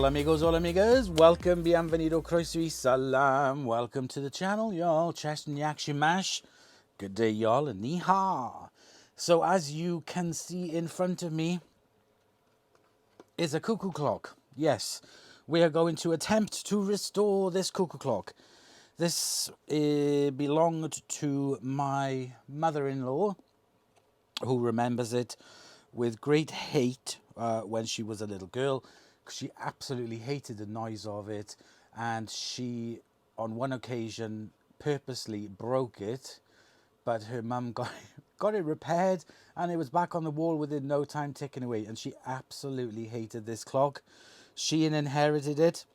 Hola amigos, hola amigas, welcome, bienvenido, croeso y salam, welcome to the channel, y'all, chest and yakshi mash, good day y'all, and ni ha. So as you can see in front of me is a cuckoo clock. Yes, we are going to attempt to restore this cuckoo clock. This belonged to my mother-in-law, who remembers it with great hate when she was a little girl. She absolutely hated the noise of it, and she on one occasion purposely broke it, but her mum got it repaired and it was back on the wall within no time, ticking away, and she absolutely hated this clock. She inherited it.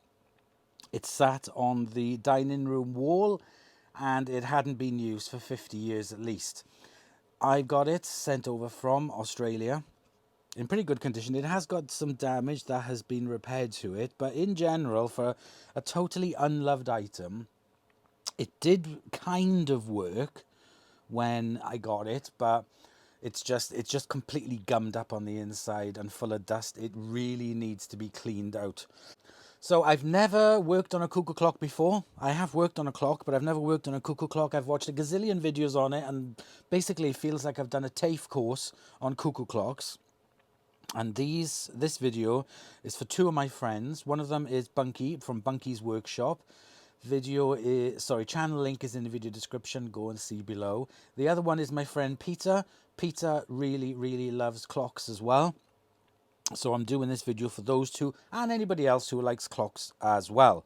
It sat on the dining room wall and it hadn't been used for 50 years at least. I got it sent over from Australia in pretty good condition. It has got some damage that has been repaired to it, but in general, for a totally unloved item, it did kind of work when I got it, but it's just completely gummed up on the inside and full of dust. It really needs to be cleaned out. So I've never worked on a cuckoo clock before. I have worked on a clock, but I've never worked on a cuckoo clock. I've watched a gazillion videos on it, and basically it feels like I've done a TAFE course on cuckoo clocks. And this video is for two of my friends. One of them is Bunky from Bunky's Workshop. Channel link is in the video description. Go and see below. The other one is my friend Peter. Peter really loves clocks as well. So I'm doing this video for those two and anybody else who likes clocks as well.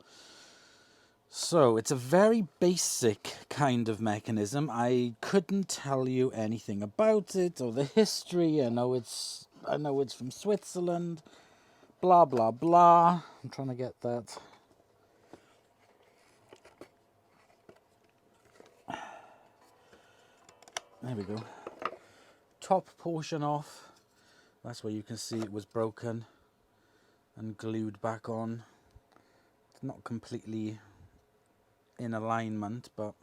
So it's a very basic kind of mechanism. I couldn't tell you anything about it or the history. I know it's from Switzerland, blah blah blah. I'm trying to get that. There we go. Top portion off. That's where you can see it was broken and glued back on. It's not completely in alignment, but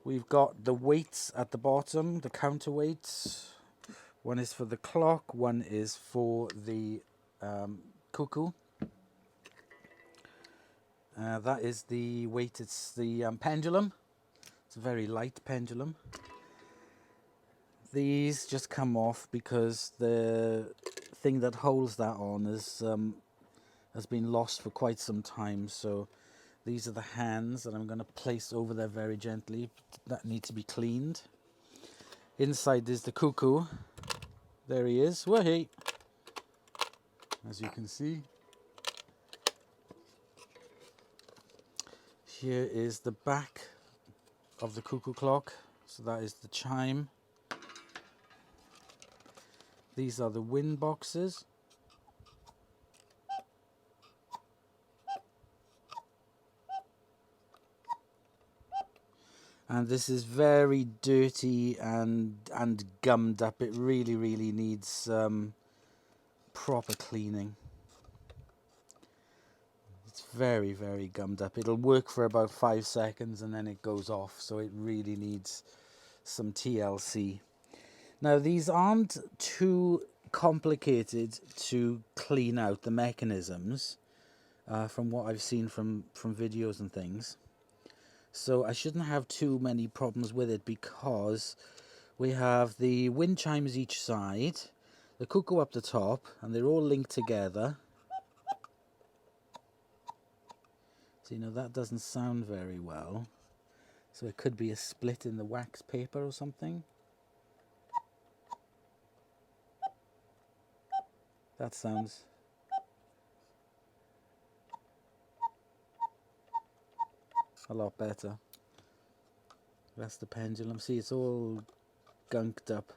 we've got the weights at the bottom, the counterweights. One is for the clock, one is for the cuckoo. That is the weight, it's the pendulum. It's a very light pendulum. These just come off because the thing that holds that on has been lost for quite some time. So these are the hands that I'm going to place over there very gently. That need to be cleaned. Inside is the cuckoo. There he is. Wahey! As you can see. Here is the back of the cuckoo clock. So that is the chime. These are the wind boxes. And this is very dirty and gummed up. It really needs proper cleaning. It's very gummed up. It'll work for about 5 seconds and then it goes off. So it really needs some TLC. Now these aren't too complicated to clean out, the mechanisms, from what I've seen from videos and things. So I shouldn't have too many problems with it because we have the wind chimes each side, the cuckoo up the top, and they're all linked together. So, you know, that doesn't sound very well. So it could be a split in the wax paper or something. That sounds... a lot better. That's the pendulum. See, it's all gunked up.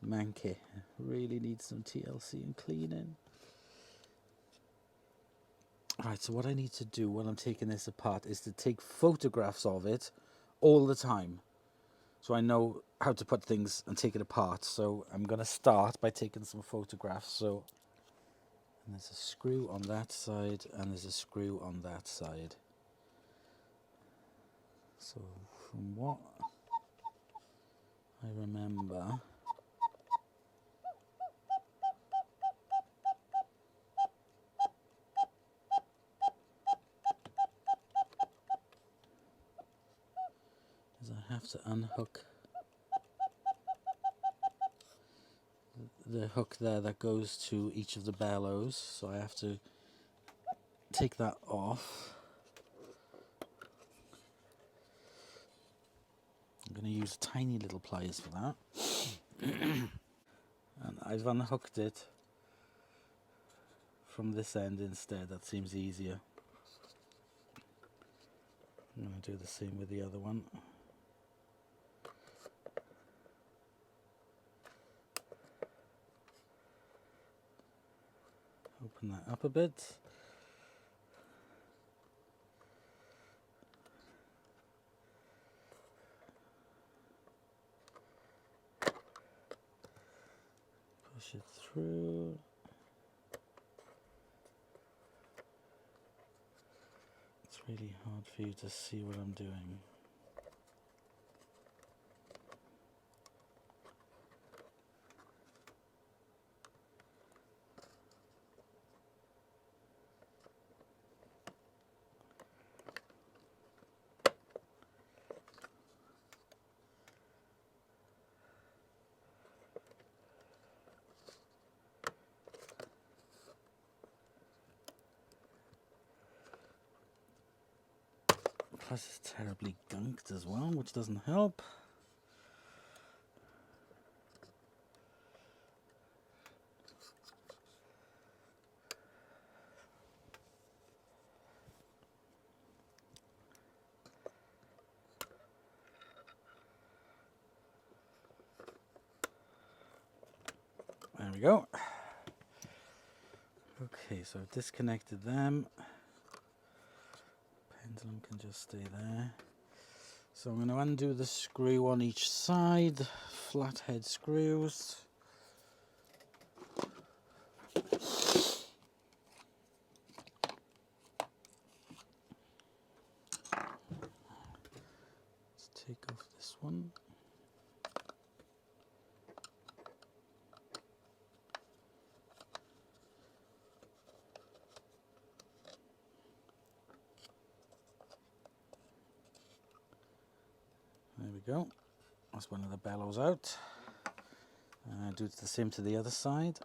Manky. Really needs some TLC and cleaning. Right, so what I need to do when I'm taking this apart is to take photographs of it all the time. So I know how to put things and take it apart. So I'm going to start by taking some photographs. So and there's a screw on that side and there's a screw on that side. So from what I remember, because I have to unhook the hook there that goes to each of the bellows, so I have to take that off. I'm going to use tiny little pliers for that. And I've unhooked it from this end instead. That seems easier. I'm going to do the same with the other one. Open that up a bit. Push it through. It's really hard for you to see what I'm doing. Plus it's terribly gunked as well, which doesn't help. There we go. Okay, so I've disconnected them. Pendulum can just stay there. So I'm going to undo the screw on each side, flathead screws. Let's take off this one. There we go. That's one of the bellows out. Do the same to the other side.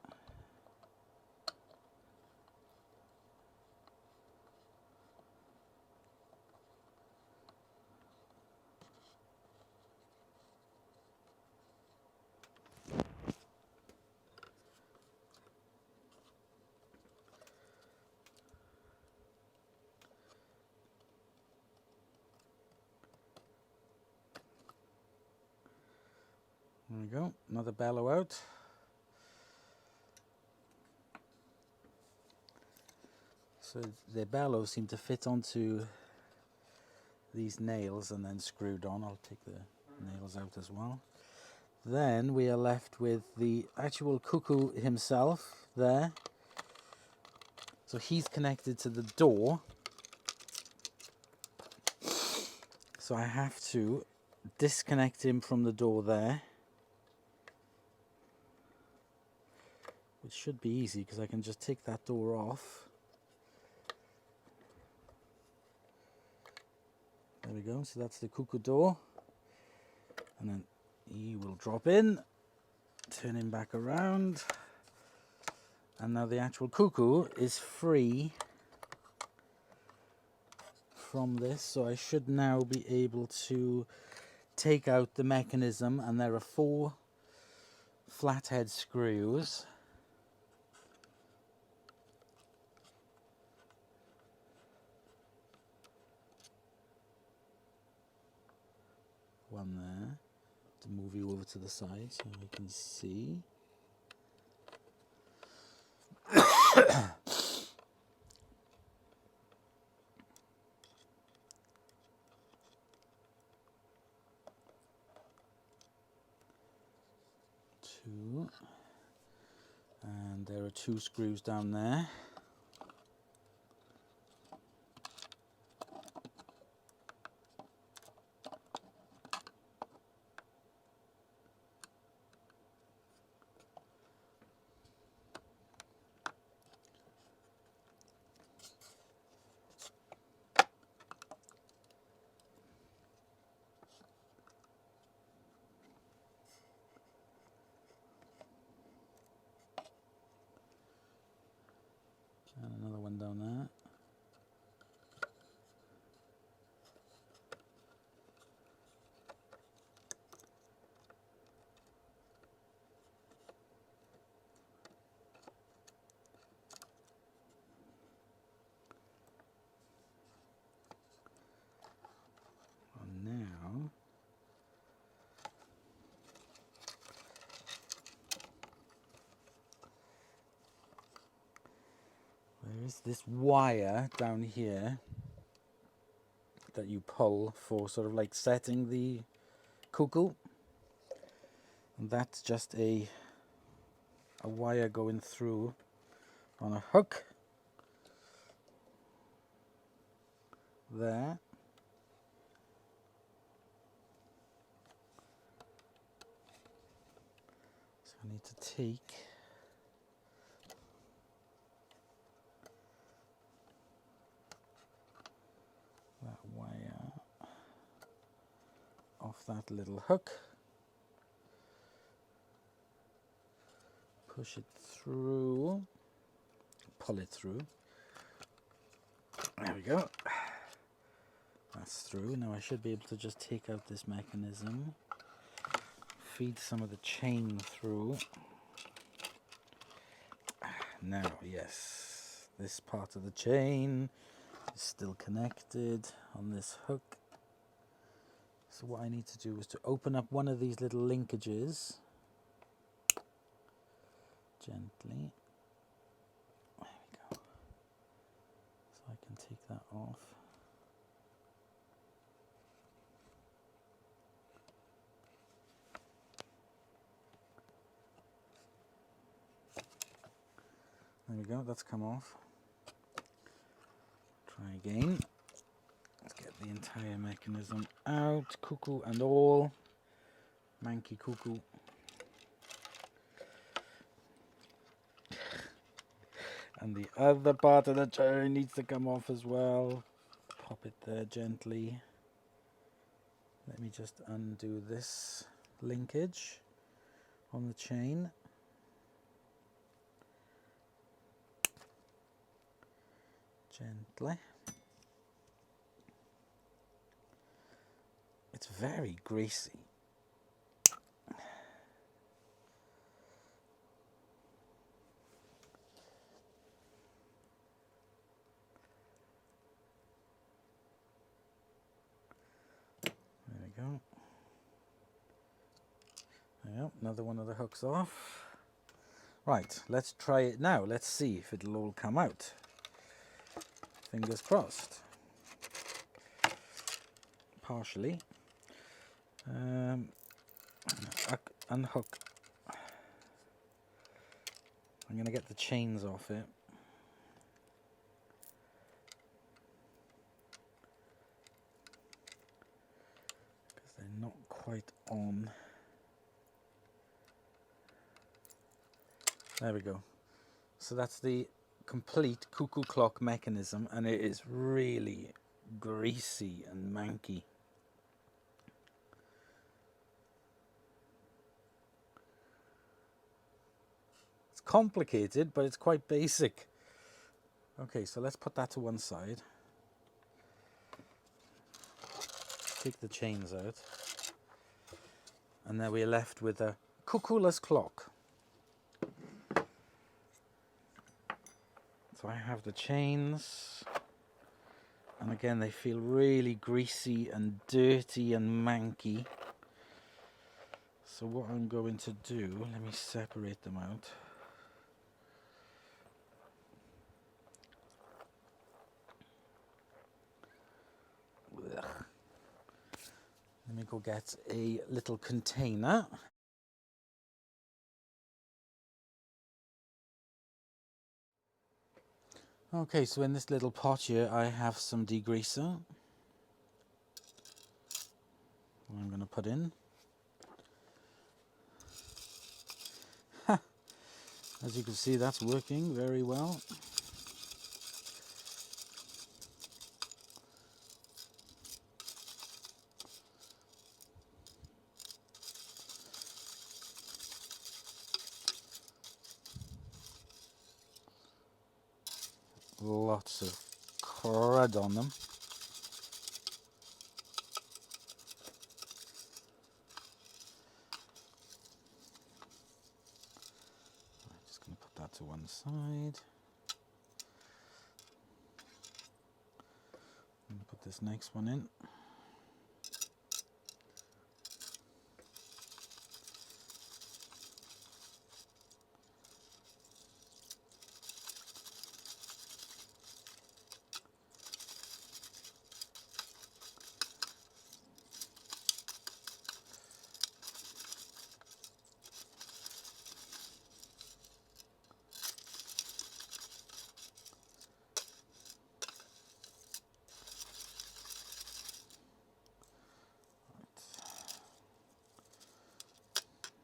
There we go, another bellow out. So the bellows seem to fit onto these nails and then screwed on. I'll take the nails out as well. Then we are left with the actual Cuckoo himself there. So he's connected to the door. So I have to disconnect him from the door there. Which should be easy because I can just take that door off. There we go, so that's the Cuckoo door. And then he will drop in, turn him back around. And now the actual Cuckoo is free from this, so I should now be able to take out the mechanism, and there are 4 flathead screws. One there, to move you over to the side so you can see. Two, and there are 2 screws down there. And another one down there. Now there is this wire down here that you pull for sort of like setting the cuckoo, and that's just a wire going through on a hook there. So I need to take that wire off that little hook, push it through, pull it through. There we go. That's through. Now I should be able to just take out this mechanism, feed some of the chain through. Now, yes, this part of the chain is still connected on this hook. So what I need to do is to open up one of these little linkages gently. There we go. So I can take that off. There we go, that's come off. Try again. Let's get the entire mechanism out, cuckoo and all. Manky cuckoo. And the other part of the chain needs to come off as well. Pop it there gently. Let me just undo this linkage on the chain. Gently. It's very greasy. There we go. There we go. Another one of the hooks off. Right, let's try it now. Let's see if it'll all come out. Fingers crossed. Partially. Unhook. I'm going to get the chains off it. Because they're not quite on. There we go. So that's the complete cuckoo clock mechanism, and it is really greasy and manky. It's complicated, but it's quite basic. Okay, so let's put that to one side. Take the chains out. And then we're left with a cuckoo-less clock. So I have the chains, and again they feel really greasy and dirty and manky. So what I'm going to do, let me separate them out. Ugh. Let me go get a little container. Okay, so in this little pot here I have some degreaser. I'm going to put in. As you can see, that's working very well. lots of crud on them. I'm just going to put that to one side. I'm going to put this next one in.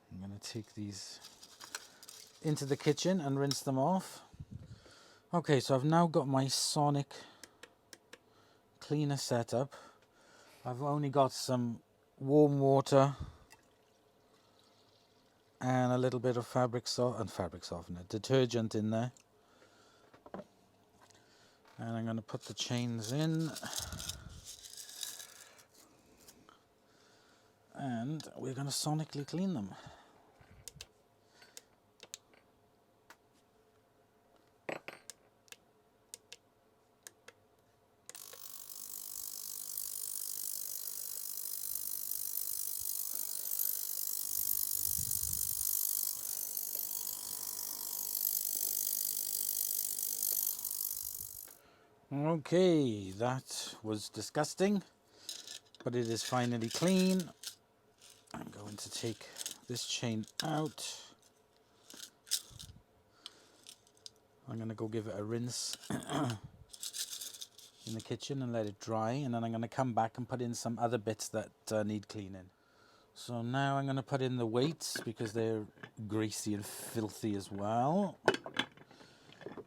I'm going to take these into the kitchen and rinse them off. Okay, so I've now got my sonic cleaner set up. I've only got some warm water and a little bit of fabric softener, detergent in there. And I'm going to put the chains in. And we're going to sonically clean them. Okay, that was disgusting, but it is finally clean. I'm going to take this chain out. I'm going to go give it a rinse in the kitchen and let it dry, and then I'm going to come back and put in some other bits that need cleaning. So now I'm going to put in the weights because they're greasy and filthy as well.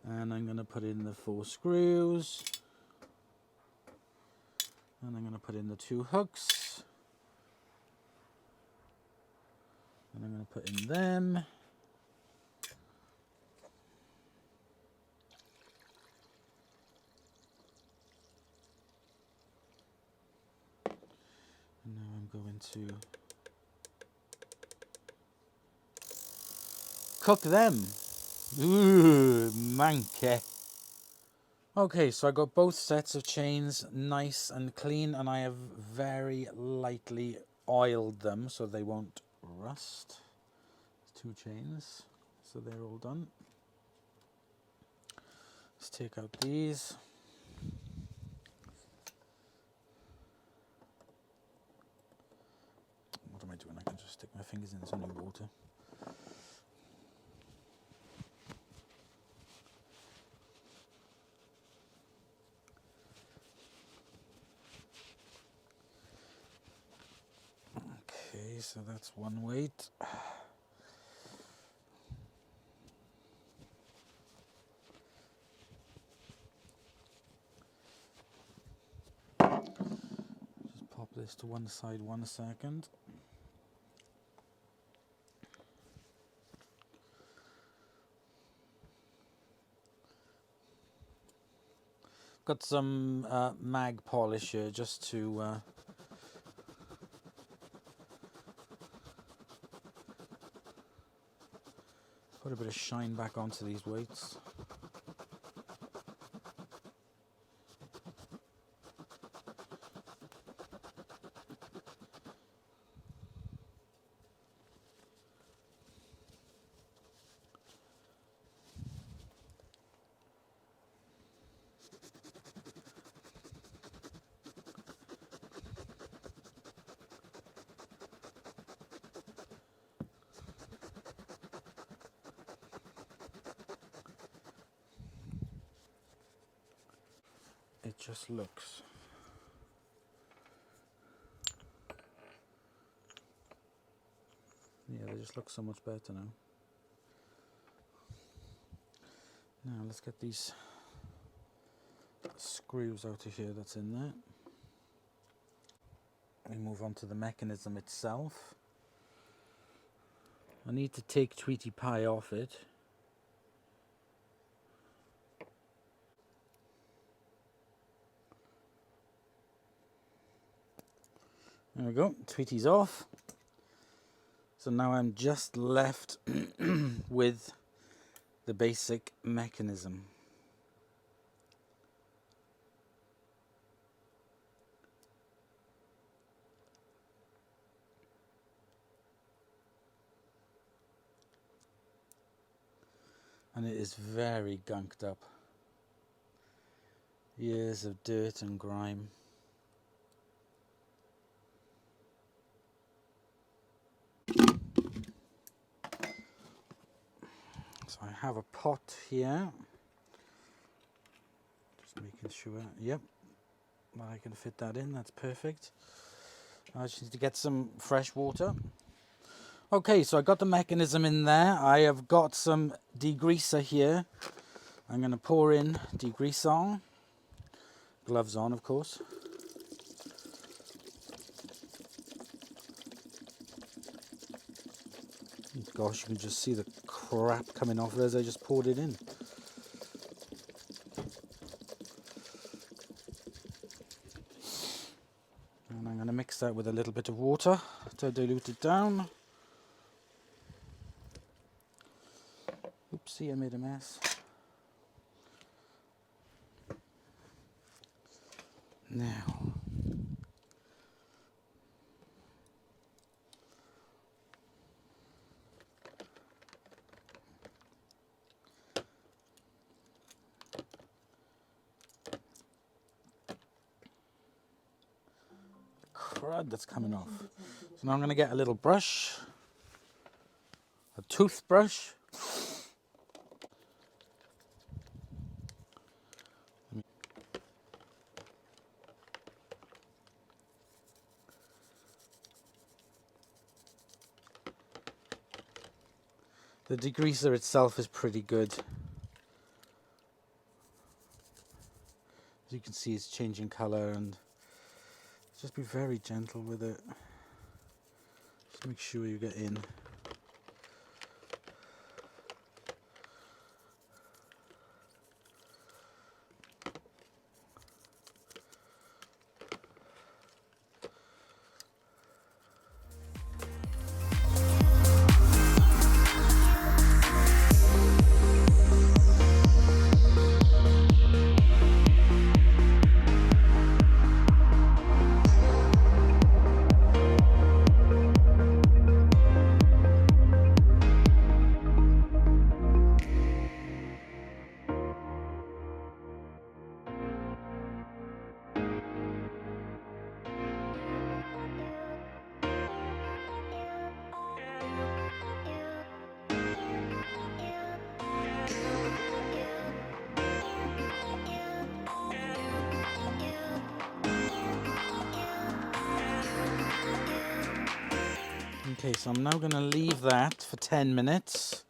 And I'm going to put in the 4 screws. And I'm going to put in the 2 hooks. And I'm going to put in them. And now I'm going to cook them. Ooh, monkey. Okay, so I got both sets of chains nice and clean, and I have very lightly oiled them so they won't rust. 2 chains, so they're all done. Let's take out these. What am I doing? I can just stick my fingers in some water. Okay, so that's one weight. Just pop this to one side 1 second. Got some mag polish here just to put a bit of shine back onto these weights. It just looks they just look so much better now. Now let's get these screws out of here that's in there. We move on to the mechanism itself. I need to take Tweety Pie off it. There we go, Tweety's off. So now I'm just left with the basic mechanism. And it is very gunked up. Years of dirt and grime. So I have a pot here. Just making sure, yep, I can fit that in, that's perfect. I just need to get some fresh water. Okay, so I got the mechanism in there. I have got some degreaser here. I'm going to pour in degreaser. Gloves on, of course. Gosh, you can just see the crap coming off as I just poured it in. And I'm going to mix that with a little bit of water to dilute it down. Oopsie, I made a mess. Now, crud that's coming off. So now I'm going to get a little brush, a toothbrush. The degreaser itself is pretty good. As you can see, it's changing colour, and just be very gentle with it. Just make sure you get in. Okay, so I'm now going to leave that for 10 minutes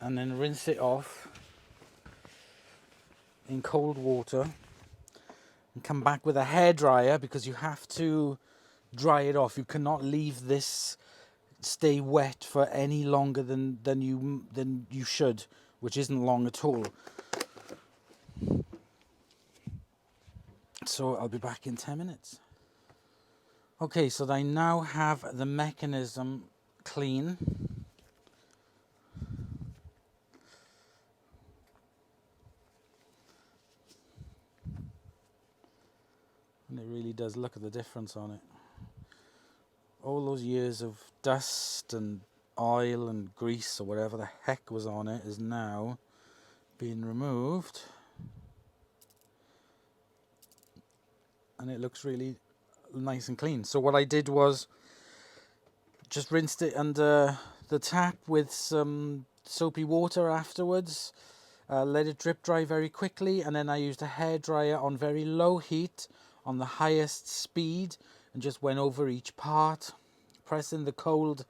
and then rinse it off in cold water and come back with a hairdryer, because you have to dry it off. You cannot leave this stay wet for any longer than you should, which isn't long at all. So I'll be back in 10 minutes. Okay, so I now have the mechanism clean. And it really does, look at the difference on it. All those years of dust and oil and grease or whatever the heck was on it is now being removed. And it looks really nice and clean. So what I did was just rinsed it under the tap with some soapy water afterwards, let it drip dry very quickly, and then I used a hairdryer on very low heat on the highest speed and just went over each part, pressing the cold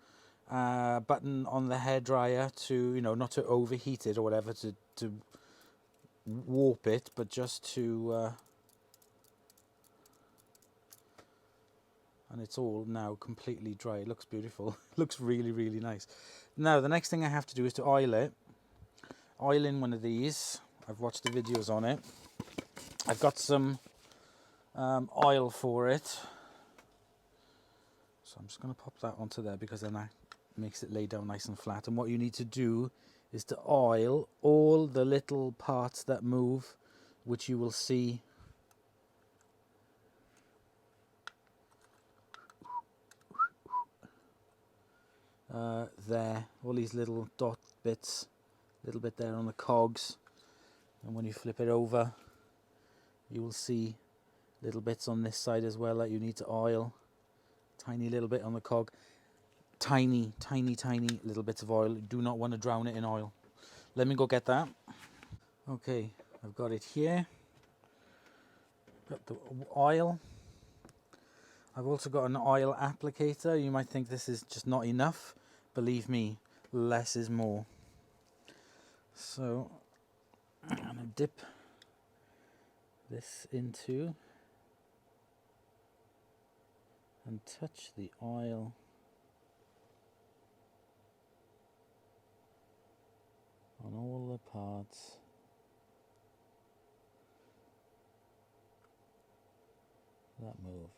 button on the hairdryer to, not to overheat it or whatever, to warp it, but just to and it's all now completely dry. It looks beautiful. It looks really, really nice. Now, the next thing I have to do is to oil it. Oil in one of these. I've watched the videos on it. I've got some oil for it. So I'm just going to pop that onto there because then that makes it lay down nice and flat. And what you need to do is to oil all the little parts that move, which you will see there, all these little dot bits, little bit there on the cogs, and when you flip it over you will see little bits on this side as well that you need to oil. Tiny little bit on the cog, tiny little bits of oil. You do not want to drown it in oil. Let me go get that. Okay, I've got it here. Got the oil. I've also got an oil applicator. You might think this is just not enough. Believe me, less is more. So I'm going to dip this into and touch the oil on all the parts. That move.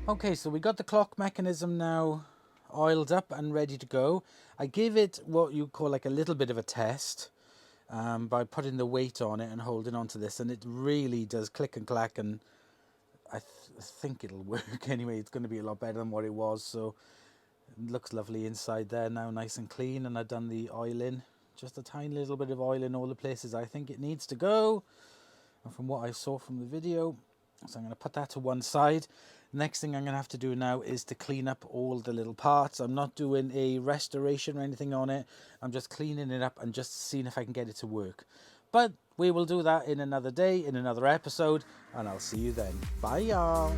Okay, so we got the clock mechanism now oiled up and ready to go. I gave it what you call like a little bit of a test by putting the weight on it and holding onto this, and it really does click and clack, and I think it'll work anyway. It's going to be a lot better than what it was. So it looks lovely inside there now, nice and clean, and I've done the oiling, just a tiny little bit of oil in all the places I think it needs to go, and from what I saw from the video. So I'm going to put that to one side. Next thing I'm going to have to do now is to clean up all the little parts. I'm not doing a restoration or anything on it. I'm just cleaning it up and just seeing if I can get it to work. But we will do that in another day, in another episode, and I'll see you then. Bye, y'all.